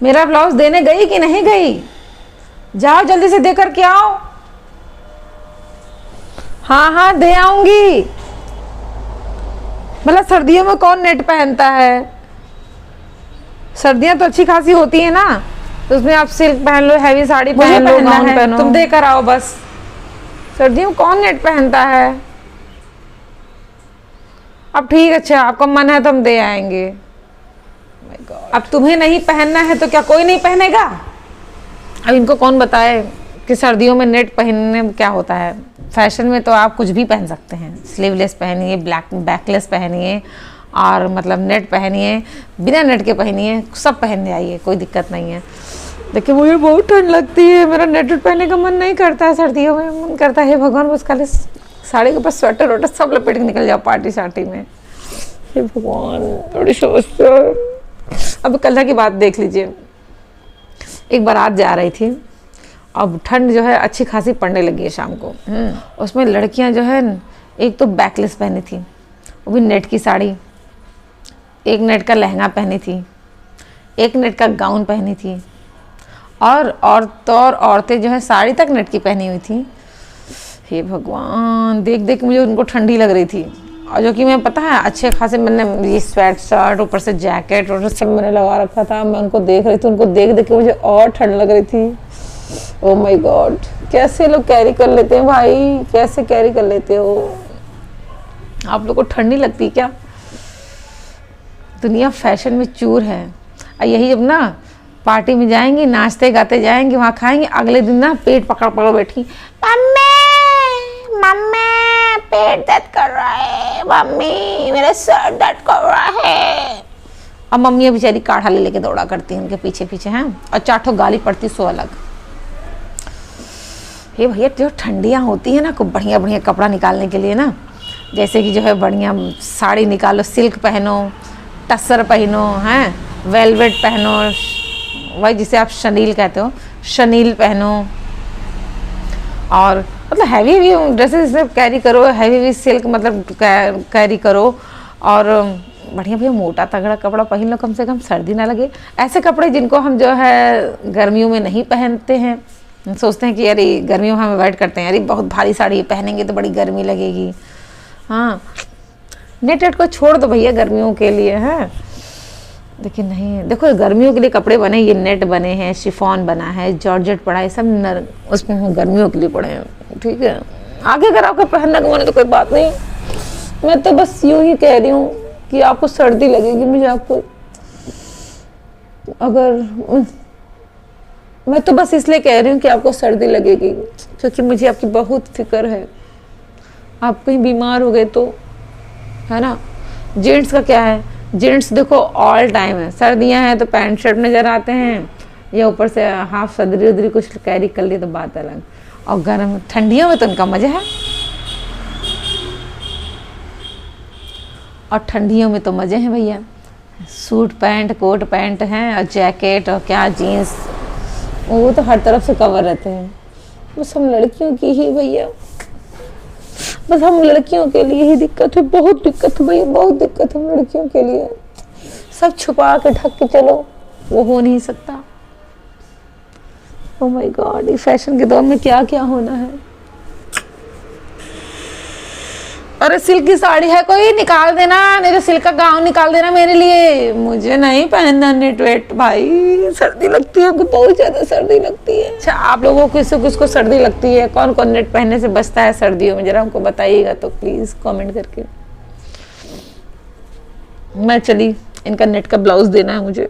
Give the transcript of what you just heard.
मेरा ब्लाउज देने गई कि नहीं गई? जाओ जल्दी से दे कर के आओ। हाँ हाँ दे आऊंगी। मतलब सर्दियों में कौन नेट पहनता है? सर्दियां तो अच्छी खासी होती है ना, तो उसमें आप सिल्क पहन लो, हैवी साड़ी पहन लो, गाउन पहनो। तुम दे कर आओ बस। सर्दियों में कौन नेट पहनता है? अब ठीक, अच्छा आपका मन है तो हम दे आएंगे। अब तुम्हें नहीं पहनना है तो क्या कोई नहीं पहनेगा? अब इनको कौन बताए कि सर्दियों में नेट पहनने में क्या होता है। फैशन में तो आप कुछ भी पहन सकते हैं, स्लीवलेस पहनिए, बैकलेस पहनिए, और मतलब नेट पहनिए, बिना नेट के पहनिए, सब पहनने आइए, कोई दिक्कत नहीं है। देखिए मुझे बहुत ठंड लगती है, मेरा नेट पहनने का मन नहीं करता है सर्दियों में। मन करता है भगवान बस खाली साड़ी के ऊपर स्वेटर वोटर सब लपेट के निकल जाओ पार्टी शार्टी में। हे भगवान, बड़ी समस्या। अब कल की बात देख लीजिए, एक बारात जा रही थी, अब ठंड जो है अच्छी खासी पड़ने लगी है शाम को। उसमें लड़कियां जो है एक तो बैकलेस पहनी थी, वो भी नेट की साड़ी, एक नेट का लहंगा पहनी थी, एक नेट का गाउन पहनी थी, और औरतें जो है साड़ी तक नेट की पहनी हुई थी। हे भगवान, देख देख मुझे उनको ठंडी लग रही थी। और जो कि मैं पता है अच्छे खासे मैंने ये स्वेट शर्ट ऊपर से जैकेट और सब मैंने लगा रखा था। मैं उनको देख रही थी, उनको देख देख के मुझे और ठंड लग रही थी। ओह माय गॉड, कैसे लोग कैरी कर लेते हैं भाई, कैसे कैरी कर लेते हो? आप लोग को ठंड नहीं लगती क्या? दुनिया फैशन में चूर है। और यही जब ना पार्टी में जाएंगी, नाचते गाते जाएंगे, वहाँ खाएंगे, अगले दिन ना पेट पकड़ पकड़ बैठी, मम्मी मम्मी पेट दर्द कर रहा है, मम्मी मेरा सर दर्द कर रहा है। अब मम्मियाँ बेचारी काढ़ा ले लेके दौड़ा करती हैं उनके पीछे पीछे हैं, और चाटो गाली पड़ती सो अलग। ये भैया जो ठंडियाँ होती है ना, खूब बढ़िया बढ़िया कपड़ा निकालने के लिए ना, जैसे कि जो है बढ़िया साड़ी निकालो, सिल्क पहनो, टस्सर पहनो, हैं वेलवेट पहनो, वही जिसे आप शनील कहते हो, शनील पहनो, और मतलब हैवी हैवी ड्रेसेस कैरी करो, हैवी हैवी सिल्क मतलब कैरी करो, और बढ़िया भैया मोटा तगड़ा कपड़ा पहन लो, कम से कम सर्दी ना लगे। ऐसे कपड़े जिनको हम जो है गर्मियों में नहीं पहनते हैं, सोचते हैं कि अरे गर्मियों में हम अवॉइड करते हैं, अरे बहुत भारी साड़ी पहनेंगे तो बड़ी गर्मी लगेगी। हाँ, नेट को छोड़ दो भैया गर्मियों के लिए, है। लेकिन नहीं, देखो गर्मियों के लिए कपड़े बने, ये नेट बने हैं, शिफॉन बना है, जॉर्जेट पड़ा है, सब उसमें गर्मियों के लिए पड़े हैं, ठीक है। आगे अगर आपका पहनने का मन है तो कोई बात नहीं, मैं तो बस यूं ही कह रही हूँ कि आपको सर्दी लगेगी। मुझे आपको अगर मैं तो बस इसलिए कह रही हूँ कि आपको सर्दी लगेगी, क्योंकि मुझे आपकी बहुत फिक्र है। आप कहीं बीमार हो गए तो, है ना। जेंट्स का क्या है, जेंट्स देखो ऑल टाइम है, सर्दियां हैं तो पैंट शर्ट नजर आते हैं, या ऊपर से हाफ सदरी उदरी कुछ कैरी कर लिए तो बात अलग। और गर्म ठंडियों में तो उनका मजा है, और ठंडियों में तो मजे हैं भैया, सूट पैंट कोट पैंट हैं, और जैकेट और क्या जीन्स, वो तो हर तरफ से कवर रहते हैं। बस हम लड़कियों की ही भैया, बस हम लड़कियों के लिए ही दिक्कत है, बहुत दिक्कत है भैया, बहुत दिक्कत है हम लड़कियों के लिए। सब छुपा के ढक के चलो, वो हो नहीं सकता। ओह माय गॉड, ये फैशन के दौर में क्या क्या होना है। अरे सिल्क की साड़ी है कोई, निकाल देना, नहीं तो सिल्क का गाउन निकाल देना मेरे लिए, मुझे नहीं पहनना नेट वेट भाई, सर्दी लगती है, हमको बहुत ज्यादा सर्दी लगती है। अच्छा, आप लोगों को किसको सर्दी लगती है, कौन कौन नेट पहनने से बचता है सर्दियों में, जरा हमको बताइएगा तो प्लीज कमेंट करके। मैं चली, इनका नेट का ब्लाउज देना है मुझे।